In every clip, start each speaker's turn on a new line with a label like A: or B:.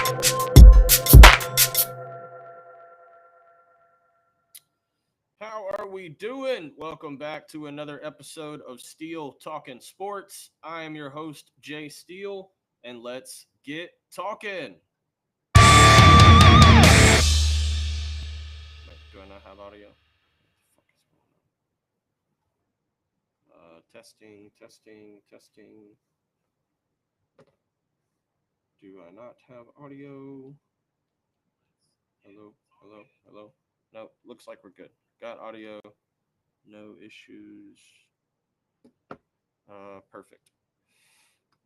A: How are we doing? Welcome back to another episode of Steel Talking Sports. I am your host, Jay Steele, and let's get talking. Wait, do I not have audio? What the fuck is going on? Testing. Do I not have audio? Hello. No, looks like we're good. Got audio. No issues. Perfect.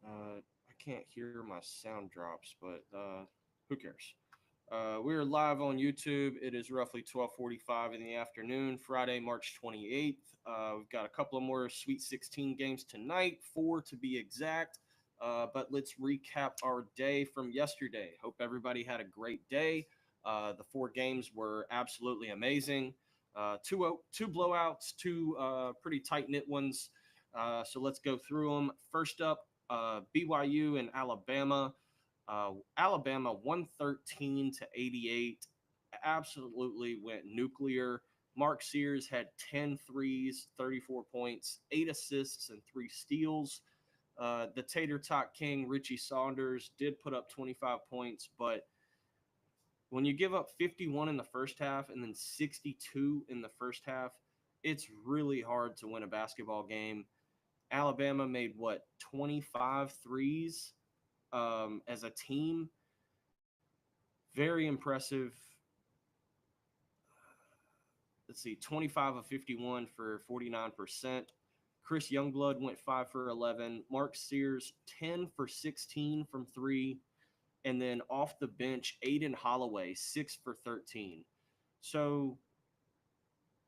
A: I can't hear my sound drops, but who cares? We're live on YouTube. It is roughly 12:45 in the afternoon, Friday, March 28th. We've got a couple of more Sweet 16 games tonight, 4 to be exact. But let's recap our day from yesterday. Hope everybody had a great day. The 4 games were absolutely amazing. Two blowouts, two pretty tight knit ones. So let's go through them. First up, BYU and Alabama. Alabama 113 to 88. Absolutely went nuclear. Mark Sears had 10 threes, 34 points, 8 assists, and 3 steals. The Tater Tot King, Richie Saunders, did put up 25 points, but when you give up 51 in the first half and then 62 in the first half, it's really hard to win a basketball game. Alabama made 25 threes as a team. Very impressive. Let's see, 25 of 51 for 49%. Chris Youngblood went 5 for 11. Mark Sears 10 for 16 from 3. And then off the bench, Aiden Holloway 6 for 13. So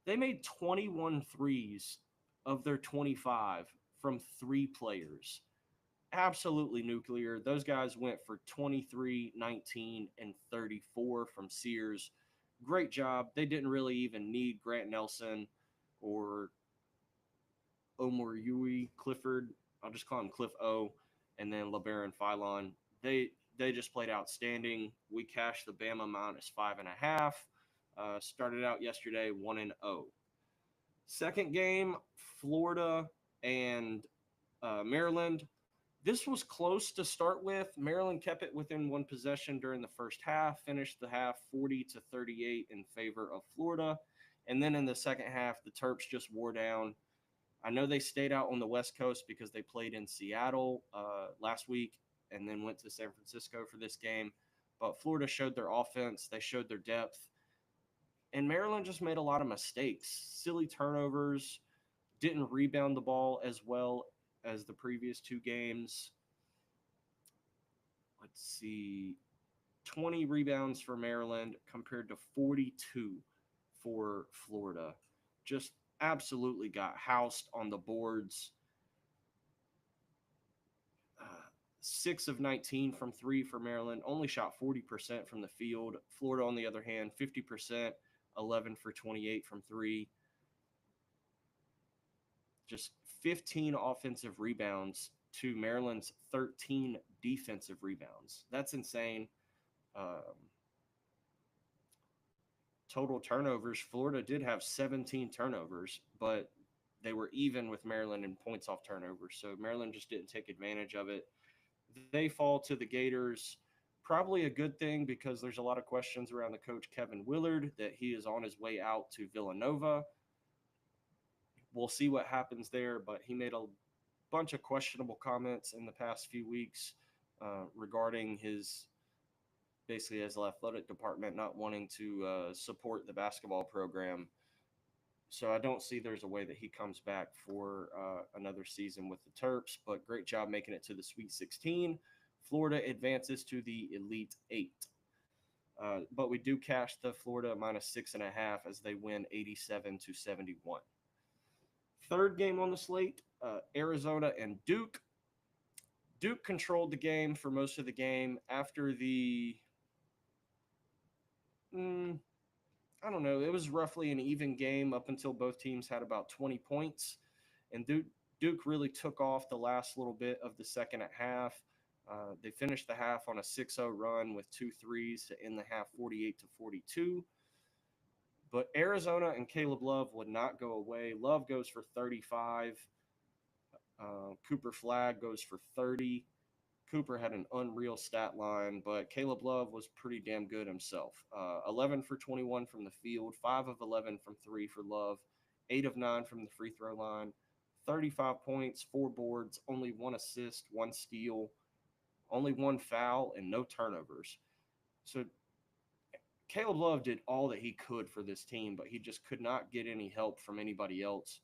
A: they made 21 threes of their 25 from 3 players. Absolutely nuclear. Those guys went for 23, 19, and 34 from Sears. Great job. They didn't really even need Grant Nelson or Omar Yui Clifford. I'll just call him Cliff O, and then LeBaron Philon. They just played outstanding. We cashed the Bama minus 5.5. Started out yesterday 1-0. Second game, Florida and Maryland. This was close to start with. Maryland kept it within one possession during the first half, finished the half 40 to 38 in favor of Florida. And then in the second half, the Terps just wore down. I know they stayed out on the West Coast because they played in Seattle last week and then went to San Francisco for this game. But Florida showed their offense. They showed their depth. And Maryland just made a lot of mistakes. Silly turnovers, didn't rebound the ball as well as the previous 2 games. Let's see. 20 rebounds for Maryland compared to 42 for Florida. Just absolutely got housed on the boards. 6 of 19 from 3 for Maryland. Only shot 40% from the field. Florida, on the other hand, 50%, 11 for 28 from 3. Just 15 offensive rebounds to Maryland's 13 defensive rebounds. That's insane. Total turnovers, Florida did have 17 turnovers, but they were even with Maryland in points off turnovers. So Maryland just didn't take advantage of it. They fall to the Gators. Probably a good thing because there's a lot of questions around the coach Kevin Willard that he is on his way out to Villanova. We'll see what happens there, but he made a bunch of questionable comments in the past few weeks regarding his athletic department not wanting to support the basketball program. So I don't see there's a way that he comes back for another season with the Terps, but great job making it to the Sweet 16. Florida advances to the Elite 8. But we do cash the Florida minus 6.5 as they win 87 to 71. Third game on the slate, Arizona and Duke. Duke controlled the game for most of the game. After the, I don't know, it was roughly an even game up until both teams had about 20 points. And Duke really took off the last little bit of the second half. They finished the half on a 6-0 run with two threes to end the half 48-42. But Arizona and Caleb Love would not go away. Love goes for 35. Cooper Flagg goes for 30. Cooper had an unreal stat line, but Caleb Love was pretty damn good himself. 11 for 21 from the field, 5 of 11 from three for Love, 8 of 9 from the free throw line, 35 points, 4 boards, only 1 assist, 1 steal, only 1 foul, and no turnovers. So Caleb Love did all that he could for this team, but he just could not get any help from anybody else.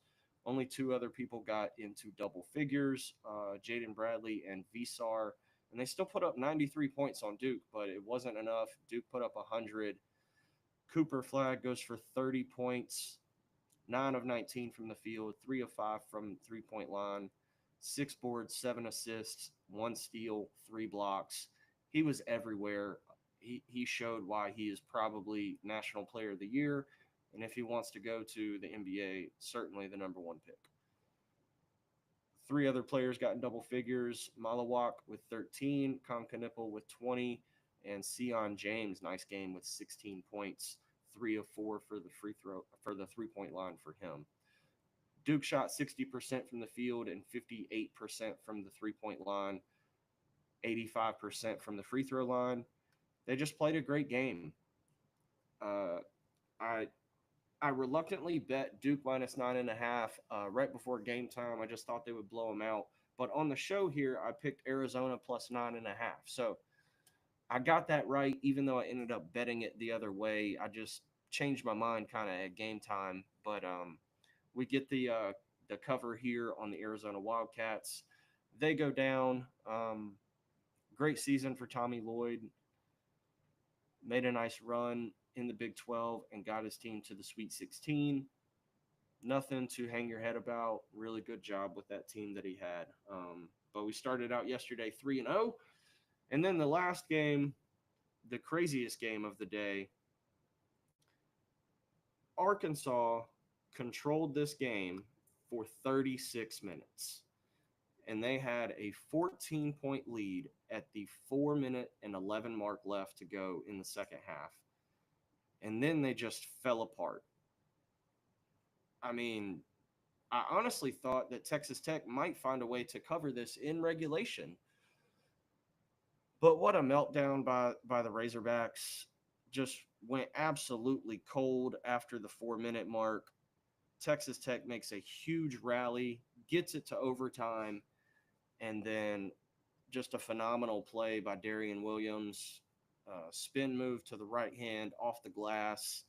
A: Only 2 other people got into double figures, Jaden Bradley and Visar, and they still put up 93 points on Duke, but it wasn't enough. Duke put up 100. Cooper Flagg goes for 30 points, 9 of 19 from the field, 3 of 5 from three-point line, 6 boards, 7 assists, 1 steal, 3 blocks. He was everywhere. He showed why he is probably National Player of the Year, and if he wants to go to the NBA, certainly the number 1 pick. 3 other players got in double figures: Malawak with 13, Concanipple with 20, and Sion James, nice game with 16 points, 3 of 4 for the three-point line for him. Duke shot 60% from the field and 58% from the three-point line, 85% from the free throw line. They just played a great game. Uh, I I reluctantly bet Duke minus 9.5 right before game time. I just thought they would blow them out. But on the show here, I picked Arizona plus 9.5. So I got that right, even though I ended up betting it the other way. I just changed my mind kind of at game time. But we get the cover here on the Arizona Wildcats. They go down. Great season for Tommy Lloyd. Made a nice run in the Big 12 and got his team to the Sweet 16. Nothing to hang your head about. Really good job with that team that he had. But we started out yesterday 3-0. And then the last game, the craziest game of the day, Arkansas controlled this game for 36 minutes. And they had a 14-point lead at the 4-minute and 11 mark left to go in the second half. And then they just fell apart. I mean, I honestly thought that Texas Tech might find a way to cover this in regulation. But what a meltdown by the Razorbacks. Just went absolutely cold after the 4-minute mark. Texas Tech makes a huge rally, gets it to overtime, and then just a phenomenal play by Darian Williams. Spin move to the right hand off the glass,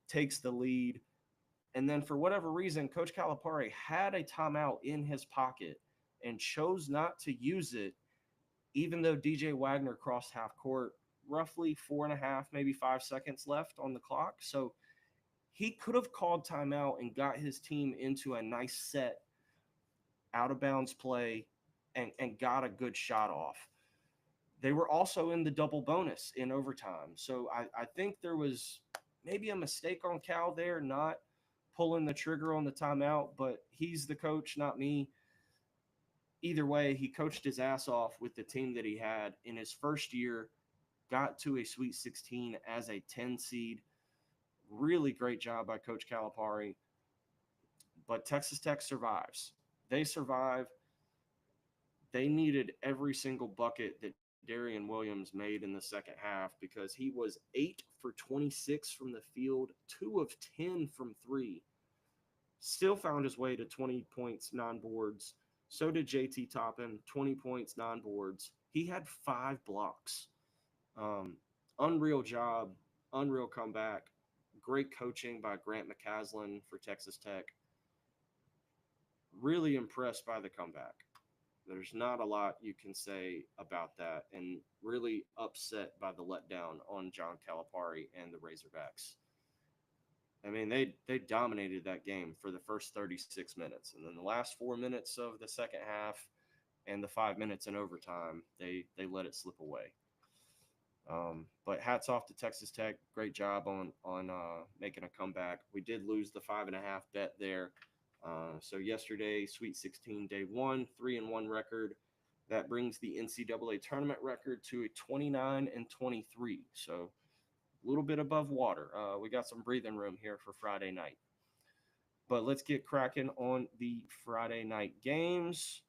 A: takes the lead. And then for whatever reason, Coach Calipari had a timeout in his pocket and chose not to use it, even though DJ Wagner crossed half court, roughly 4.5, maybe 5 seconds left on the clock. So he could have called timeout and got his team into a nice set out of bounds play and got a good shot off. They were also in the double bonus in overtime. So I think there was maybe a mistake on Cal there, not pulling the trigger on the timeout, but he's the coach, not me. Either way, he coached his ass off with the team that he had in his first year, got to a Sweet 16 as a 10 seed. Really great job by Coach Calipari. But Texas Tech survives. They survive. They needed every single bucket that Darian Williams made in the second half because he was 8 for 26 from the field, 2 of 10 from three. Still found his way to 20 points, 9 boards. So did JT Toppin, 20 points, 9 boards. He had 5 blocks. Unreal job, unreal comeback. Great coaching by Grant McCaslin for Texas Tech. Really impressed by the comeback. There's not a lot you can say about that, and really upset by the letdown on John Calipari and the Razorbacks. I mean, they dominated that game for the first 36 minutes, and then the last 4 minutes of the second half and the 5 minutes in overtime, they let it slip away. But hats off to Texas Tech. Great job on making a comeback. We did lose the 5.5 bet there. So yesterday, Sweet 16, day 1, 3-1 record. That brings the NCAA tournament record to a 29-23. So a little bit above water. We got some breathing room here for Friday night. But let's get cracking on the Friday night games.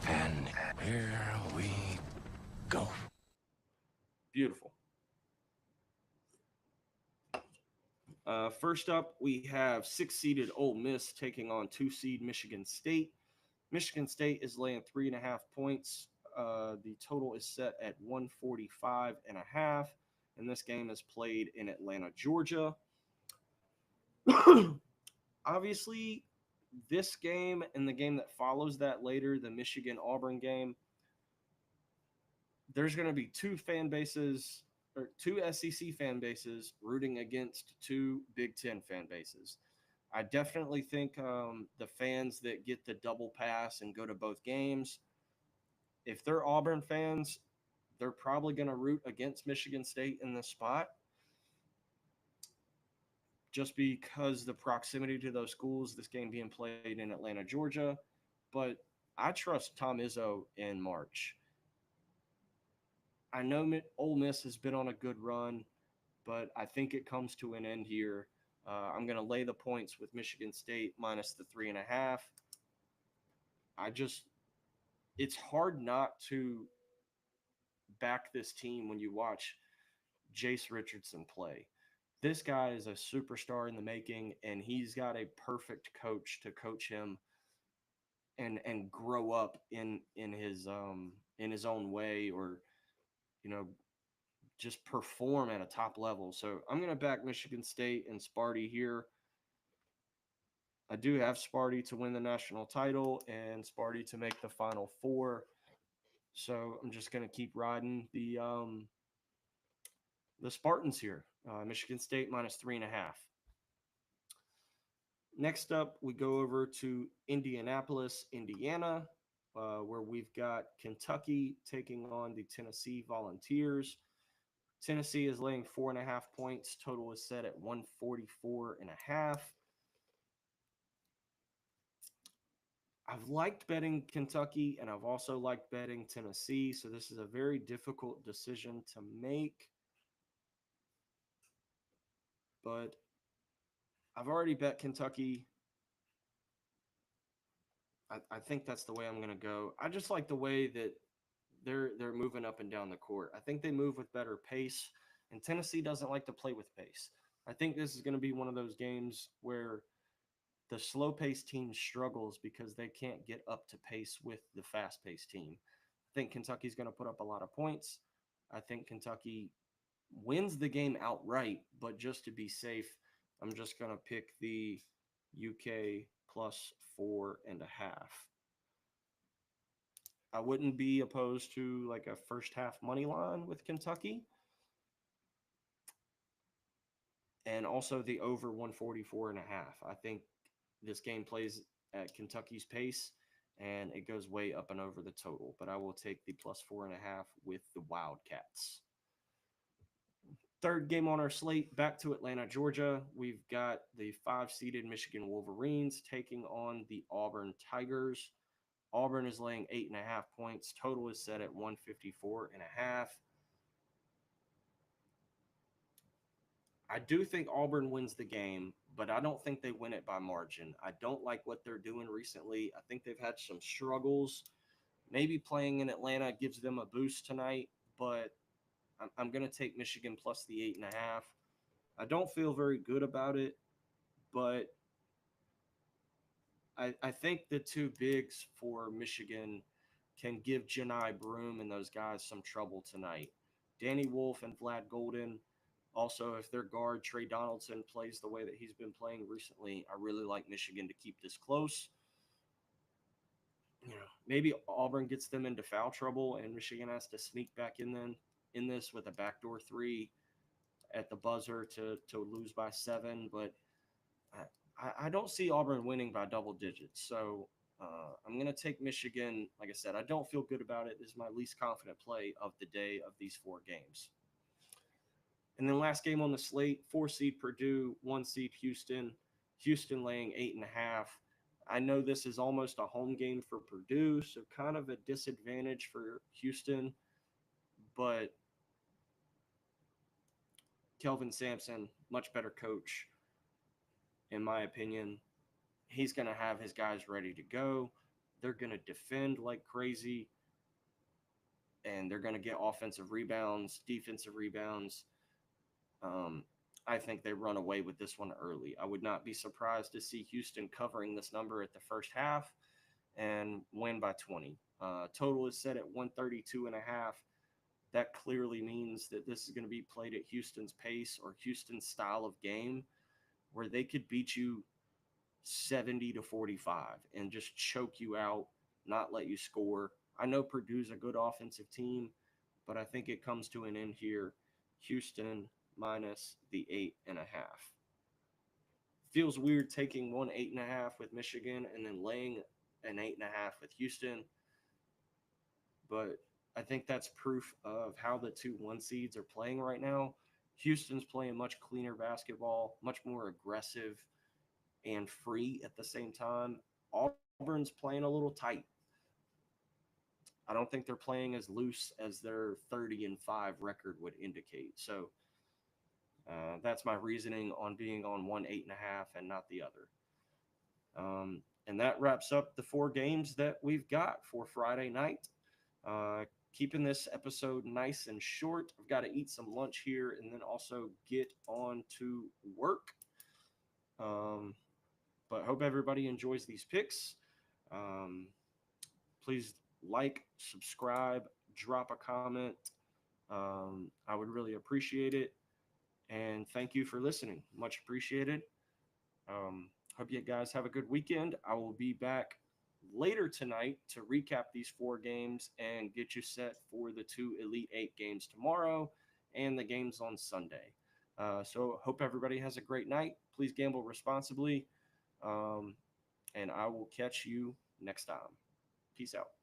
B: And here we go.
A: Beautiful. First up, we have six-seeded Ole Miss taking on two-seed Michigan State. Michigan State is laying 3.5 points. The total is set at 145.5, and this game is played in Atlanta, Georgia. Obviously, this game and the game that follows that later, the Michigan Auburn game, there's going to be two fan bases or two SEC fan bases rooting against two Big Ten fan bases. I definitely think the fans that get the double pass and go to both games, if they're Auburn fans, they're probably going to root against Michigan State in this spot just because the proximity to those schools, this game being played in Atlanta, Georgia. But I trust Tom Izzo in March. I know Ole Miss has been on a good run, but I think it comes to an end here. I'm going to lay the points with Michigan State minus the 3.5. It's hard not to back this team when you watch Jace Richardson play. This guy is a superstar in the making, and he's got a perfect coach to coach him and grow up in his own way, or you know just perform at a top level. So I'm going to back Michigan State and Sparty here. I do have Sparty to win the national title and Sparty to make the Final Four. So I'm just going to keep riding the Spartans here. Michigan State minus 3.5. Next up, we go over to Indianapolis, Indiana, where we've got Kentucky taking on the Tennessee Volunteers. Tennessee is laying 4.5 points. Total is set at 144.5. I've liked betting Kentucky, and I've also liked betting Tennessee. So this is a very difficult decision to make. But I've already bet Kentucky. I think that's the way I'm going to go. I just like the way that they're moving up and down the court. I think they move with better pace, and Tennessee doesn't like to play with pace. I think this is going to be one of those games where the slow paced team struggles because they can't get up to pace with the fast paced team. I think Kentucky's going to put up a lot of points. I think Kentucky wins the game outright, but just to be safe, I'm just going to pick the UK plus 4.5. I wouldn't be opposed to like a first half money line with Kentucky, and also the over 144.5. I think this game plays at Kentucky's pace and it goes way up and over the total, but I will take the plus 4.5 with the Wildcats. Third game on our slate, back to Atlanta, Georgia. We've got the 5-seeded Michigan Wolverines taking on the Auburn Tigers. Auburn is laying 8.5 points. Total is set at 154.5. I do think Auburn wins the game, but I don't think they win it by margin. I don't like what they're doing recently. I think they've had some struggles. Maybe playing in Atlanta gives them a boost tonight, but I'm going to take Michigan plus the 8.5. I don't feel very good about it, but I think the two bigs for Michigan can give Janai Broom and those guys some trouble tonight. Danny Wolf and Vlad Golden. Also, if their guard Trey Donaldson plays the way that he's been playing recently, I really like Michigan to keep this close. Maybe Auburn gets them into foul trouble, and Michigan has to sneak back in this with a backdoor three at the buzzer to lose by 7. But I don't see Auburn winning by double digits. So I'm going to take Michigan. Like I said, I don't feel good about it. This is my least confident play of the day of these 4 games. And then last game on the slate, 4-seed Purdue, 1-seed Houston. Houston laying 8.5. I know this is almost a home game for Purdue, so kind of a disadvantage for Houston, but Kelvin Sampson, much better coach, in my opinion. He's going to have his guys ready to go. They're going to defend like crazy, and they're going to get offensive rebounds, defensive rebounds. Um, I think they run away with this one early. I would not be surprised to see Houston covering this number at the first half and win by 20. Total is set at 132 and a half. That clearly means that this is going to be played at Houston's pace or Houston's style of game where they could beat you 70 to 45 and just choke you out, not let you score. I know Purdue's a good offensive team, but I think it comes to an end here. Houston minus the 8.5. Feels weird taking 1 8.5 with Michigan and then laying an 8.5 with Houston, but I think that's proof of how the 2 1 seeds are playing right now. Houston's playing much cleaner basketball, much more aggressive and free at the same time. Auburn's playing a little tight. I don't think they're playing as loose as their 30-5 record would indicate. So that's my reasoning on being on 1 8.5 and not the other. And that wraps up the 4 games that we've got for Friday night. Keeping this episode nice and short. I've got to eat some lunch here and then also get on to work. But hope everybody enjoys these picks. Please like, subscribe, drop a comment. I would really appreciate it. And thank you for listening. Much appreciated. Hope you guys have a good weekend. I will be back later tonight to recap these 4 games and get you set for the 2 Elite 8 games tomorrow and the games on Sunday. So hope everybody has a great night. Please gamble responsibly. And I will catch you next time. Peace out.